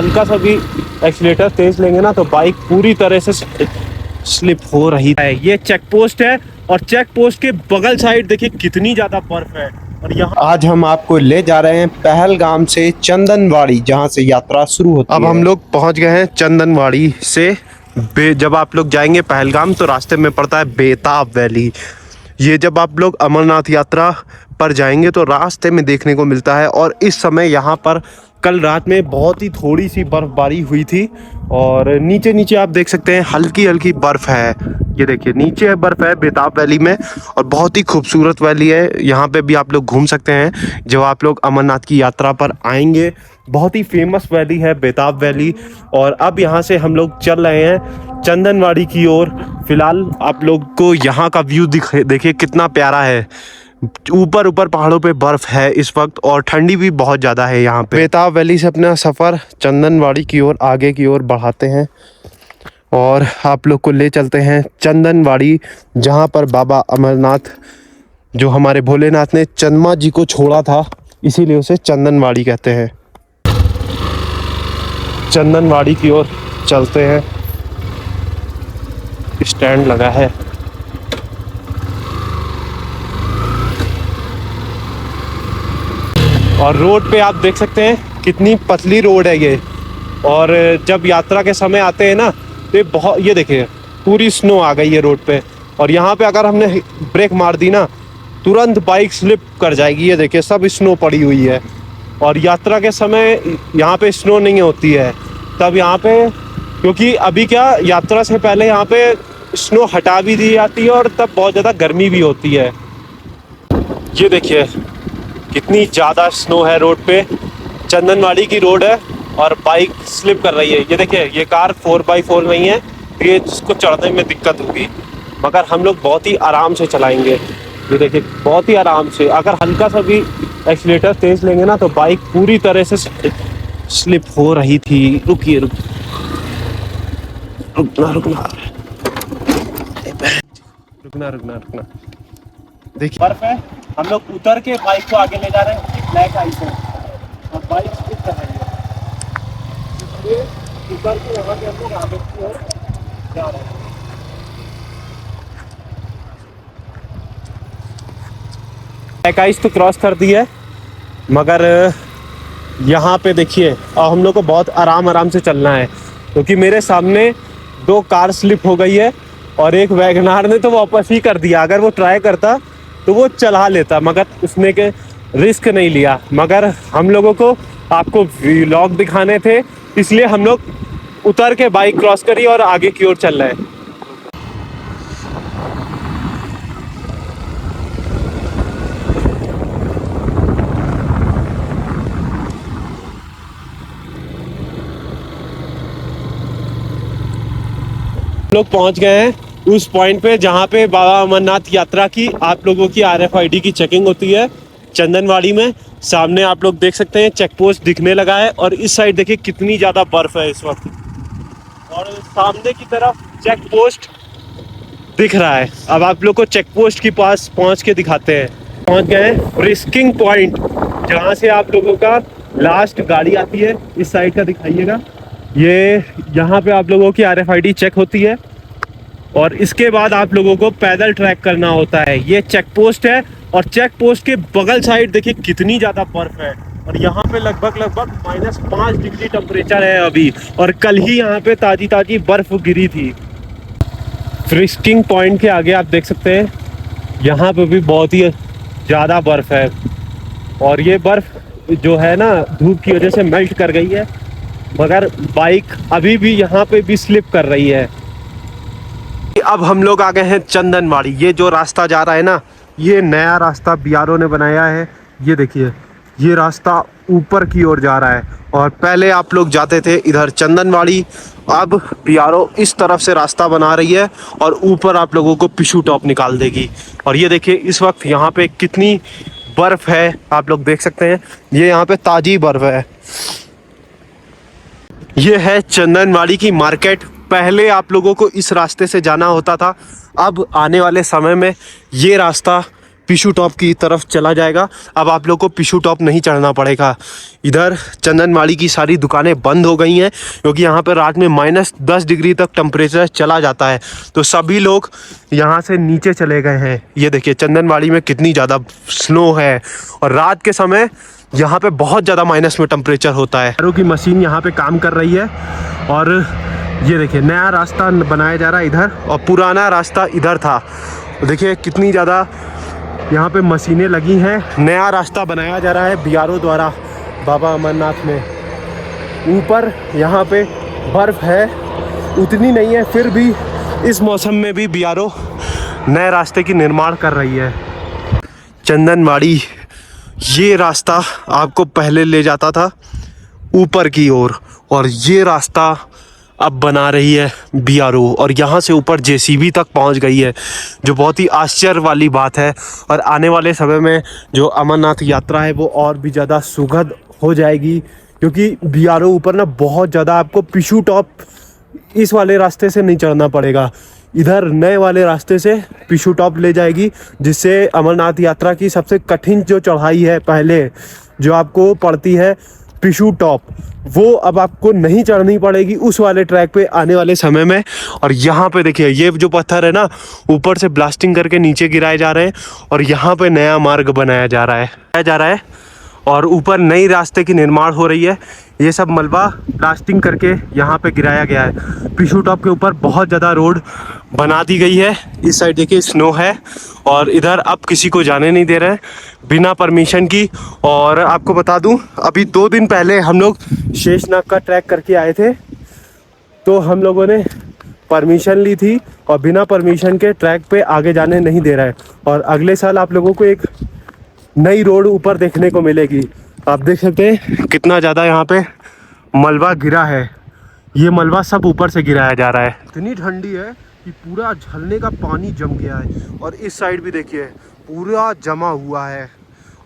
हल्का सा भी एक्सीलेटर तेज लेंगे ना तो बाइक पूरी तरह से स्लिप हो रही है। ये चेक पोस्ट है और चेक पोस्ट के बगल साइड देखिए कितनी ज्यादा बर्फ है। और यहाँ आज हम आपको ले जा रहे हैं पहलगाम से चंदनवाड़ी, जहां से यात्रा शुरू होती है। अब हम लोग पहुंच गए हैं चंदनवाड़ी से। जब आप लोग जाएंगे पहलगाम तो रास्ते में पड़ता है बेताब वैली। ये जब आप लोग अमरनाथ यात्रा पर जाएंगे तो रास्ते में देखने को मिलता है। और इस समय यहाँ पर कल रात में बहुत ही थोड़ी सी बर्फबारी हुई थी और नीचे नीचे आप देख सकते हैं हल्की हल्की बर्फ है। ये देखिए नीचे बर्फ है बेताब वैली में और बहुत ही खूबसूरत वैली है। यहाँ पे भी आप लोग घूम सकते हैं जब आप लोग अमरनाथ की यात्रा पर आएंगे। बहुत ही फेमस वैली है बेताब वैली। और अब यहाँ से हम लोग चल रहे हैं चंदनवाड़ी की ओर। फिलहाल आप लोग को यहाँ का व्यू देखिए कितना प्यारा है। ऊपर ऊपर पहाड़ों पे बर्फ है इस वक्त और ठंडी भी बहुत ज़्यादा है यहाँ पे। बेताब वैली से अपना सफ़र चंदनवाड़ी की ओर आगे की ओर बढ़ाते हैं और आप लोग को ले चलते हैं चंदनवाड़ी, जहाँ पर बाबा अमरनाथ जो हमारे भोलेनाथ ने चंद्रमा जी को छोड़ा था, इसीलिए उसे चंदनवाड़ी कहते हैं। चंदनवाड़ी की ओर चलते हैं। स्टैंड लगा है। और रोड पे आप देख सकते हैं कितनी पतली रोड है ये। और जब यात्रा के समय आते हैं ना तो ये देखिए पूरी स्नो आ गई है रोड पे। और यहाँ पे अगर हमने ब्रेक मार दी ना तुरंत बाइक स्लिप कर जाएगी। ये देखिए सब स्नो पड़ी हुई है। और यात्रा के समय यहाँ पे स्नो नहीं होती है तब यहाँ पे, क्योंकि अभी क्या यात्रा से पहले यहाँ पे स्नो हटा भी दी जाती है और तब बहुत ज़्यादा गर्मी भी होती है। ये देखिए कितनी ज़्यादा स्नो है रोड पे। चंदनवाड़ी की रोड है और बाइक स्लिप कर रही है। ये देखिए ये कार 4x4 नहीं है, ये जिसको चढ़ने में दिक्कत होगी, मगर हम लोग बहुत ही आराम से चलाएंगे। ये देखिए बहुत ही आराम से। अगर हल्का सा भी एक्सीलेटर तेज लेंगे ना तो बाइक पूरी तरह से स्लिप हो रही थी। रुकिए रुकना देखिए बर्फ है। हम लोग उतर के बाइक को आगे ले जा रहे हैं। ब्लैक आइस है और बाइक स्लिप कर रही है, इसलिए उतर के यहाँ पे हम लोग आगे की ओर जा रहे हैं। ब्लैक आइस तो क्रॉस कर दी है, मगर यहाँ पे देखिए हम लोग को बहुत आराम से चलना है क्योंकि मेरे सामने 2 कार स्लिप हो गई है और एक वैगनार ने तो वापस ही कर दिया। अगर वो ट्राई करता तो वो चला लेता, मगर उसने के रिस्क नहीं लिया। मगर हम लोगों को आपको व्लॉग दिखाने थे, इसलिए हम लोग उतर के बाइक क्रॉस करी और आगे की ओर चल रहे हैं। लोग पहुंच गए हैं उस पॉइंट पे जहां पे बाबा अमरनाथ यात्रा की आप लोगों की RFID की चेकिंग होती है चंदनवाड़ी में। सामने आप लोग देख सकते हैं चेक पोस्ट दिखने लगा है और इस साइड देखिए कितनी ज़्यादा बर्फ़ है इस वक्त। और सामने की तरफ चेक पोस्ट दिख रहा है। अब आप लोग को चेक पोस्ट के पास पहुंच के दिखाते हैं। पहुंच गए हैं रिस्किंग पॉइंट, जहां से आप लोगों का लास्ट गाड़ी आती है। इस साइड का दिखाइएगा। ये यहाँ पे आप लोगों की RFID चेक होती है और इसके बाद आप लोगों को पैदल ट्रैक करना होता है। ये चेक पोस्ट है और चेक पोस्ट के बगल साइड देखिए कितनी ज़्यादा बर्फ है। और यहाँ पे लगभग -5 डिग्री टेम्परेचर है अभी, और कल ही यहाँ पे ताज़ी बर्फ गिरी थी। रिस्किंग पॉइंट के आगे आप देख सकते हैं यहाँ पे भी बहुत ही ज़्यादा बर्फ है। और ये बर्फ जो है ना धूप की वजह से मेल्ट कर गई है, मगर बाइक अभी भी यहाँ पे भी स्लिप कर रही है। अब हम लोग आ गए हैं चंदनवाड़ी। ये जो रास्ता जा रहा है ना, ये नया रास्ता BRO ने बनाया है। ये देखिए ये रास्ता ऊपर की ओर जा रहा है और पहले आप लोग जाते थे इधर चंदनवाड़ी। अब BRO इस तरफ से रास्ता बना रही है और ऊपर आप लोगों को पिछू टॉप निकाल देगी। और ये देखिए इस वक्त यहाँ पे कितनी बर्फ है, आप लोग देख सकते हैं। ये यहाँ पे ताज़ी बर्फ है। ये है चंदनवाड़ी की मार्केट। पहले आप लोगों को इस रास्ते से जाना होता था, अब आने वाले समय में ये रास्ता पिशु टॉप की तरफ चला जाएगा। अब आप लोग को पिशु टॉप नहीं चढ़ना पड़ेगा। इधर चंदनवाड़ी की सारी दुकानें बंद हो गई हैं क्योंकि यहाँ पर रात में -10 डिग्री तक टेम्परेचर चला जाता है, तो सभी लोग यहाँ से नीचे चले गए हैं। ये देखिए चंदनवाड़ी में कितनी ज़्यादा स्नो है और रात के समय यहाँ पे बहुत ज़्यादा माइनस में टेम्परेचर होता है। की मशीन यहाँ पे काम कर रही है और ये देखिए नया रास्ता बनाया जा रहा है इधर, और पुराना रास्ता इधर था। देखिए कितनी ज़्यादा यहाँ पे मशीनें लगी हैं। नया रास्ता बनाया जा रहा है BRO द्वारा बाबा अमरनाथ में। ऊपर यहाँ पे बर्फ़ है, उतनी नहीं है, फिर भी इस मौसम में भी BRO नए रास्ते की निर्माण कर रही है। चंदनवाड़ी ये रास्ता आपको पहले ले जाता था ऊपर की ओर, और ये रास्ता अब बना रही है BRO, और यहाँ से ऊपर JCB तक पहुँच गई है, जो बहुत ही आश्चर्य वाली बात है। और आने वाले समय में जो अमरनाथ यात्रा है वो और भी ज़्यादा सुखद हो जाएगी, क्योंकि BRO ऊपर ना बहुत ज़्यादा आपको पिशु टॉप इस वाले रास्ते से नहीं चढ़ना पड़ेगा, इधर नए वाले रास्ते से पिशु टॉप ले जाएगी, जिससे अमरनाथ यात्रा की सबसे कठिन जो चढ़ाई है पहले जो आपको पड़ती है पिशु टॉप, वो अब आपको नहीं चढ़नी पड़ेगी उस वाले ट्रैक पे आने वाले समय में। और यहाँ पे देखिए ये जो पत्थर है ना, ऊपर से ब्लास्टिंग करके नीचे गिराए जा रहे हैं और यहाँ पे नया मार्ग बनाया जा रहा है और ऊपर नई रास्ते की निर्माण हो रही है। ये सब मलबा ब्लास्टिंग करके यहाँ पे गिराया गया है। पिशु टॉप के ऊपर बहुत ज़्यादा रोड बना दी गई है। इस साइड देखिए स्नो है और इधर अब किसी को जाने नहीं दे रहे हैं बिना परमिशन की। और आपको बता दूं, अभी 2 दिन पहले हम लोग शेषनाग का ट्रैक करके आए थे, तो हम लोगों ने परमिशन ली थी और बिना परमिशन के ट्रैक पे आगे जाने नहीं दे रहा है। और अगले साल आप लोगों को एक नई रोड ऊपर देखने को मिलेगी। आप देख सकते हैं कितना ज़्यादा यहाँ पे मलबा गिरा है। ये मलबा सब ऊपर से गिराया जा रहा है। इतनी ठंडी है कि पूरा झरने का पानी जम गया है, और इस साइड भी देखिए पूरा जमा हुआ है।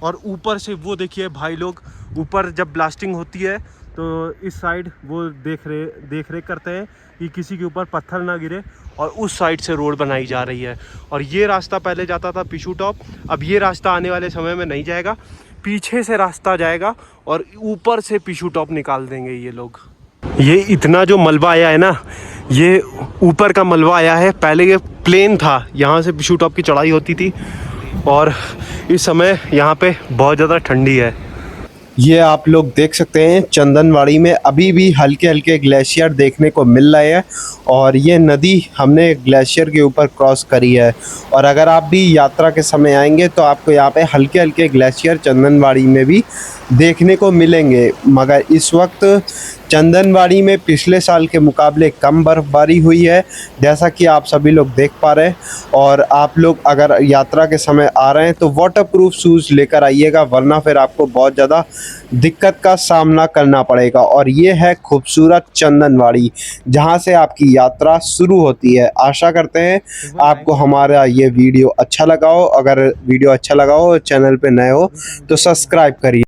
और ऊपर से वो देखिए भाई लोग, ऊपर जब ब्लास्टिंग होती है तो इस साइड वो देख रेख करते हैं कि किसी के ऊपर पत्थर ना गिरे, और उस साइड से रोड बनाई जा रही है। और ये रास्ता पहले जाता था पिशु टॉप, अब ये रास्ता आने वाले समय में नहीं जाएगा, पीछे से रास्ता जाएगा और ऊपर से पिशु टॉप निकाल देंगे ये लोग। ये इतना जो मलबा आया है ना, ये ऊपर का मलबा आया है। पहले ये प्लेन था, यहाँ से पिशु टॉप की चढ़ाई होती थी, और इस समय यहाँ पे बहुत ज़्यादा ठंडी है। ये आप लोग देख सकते हैं चंदनवाड़ी में अभी भी हल्के हल्के ग्लेशियर देखने को मिल रहे हैं, और ये नदी हमने ग्लेशियर के ऊपर क्रॉस करी है। और अगर आप भी यात्रा के समय आएंगे तो आपको यहाँ पे हल्के हल्के ग्लेशियर चंदनवाड़ी में भी देखने को मिलेंगे। मगर इस वक्त चंदनवाड़ी में पिछले साल के मुकाबले कम बर्फ़बारी हुई है, जैसा कि आप सभी लोग देख पा रहे हैं। और आप लोग अगर यात्रा के समय आ रहे हैं तो वाटरप्रूफ शूज़ लेकर आइएगा, वरना फिर आपको बहुत ज़्यादा दिक्कत का सामना करना पड़ेगा। और ये है खूबसूरत चंदनवाड़ी, जहां से आपकी यात्रा शुरू होती है। आशा करते हैं आपको हमारा ये वीडियो अच्छा लगा हो। अगर वीडियो अच्छा लगा हो, चैनल पे नए हो तो सब्सक्राइब करिए।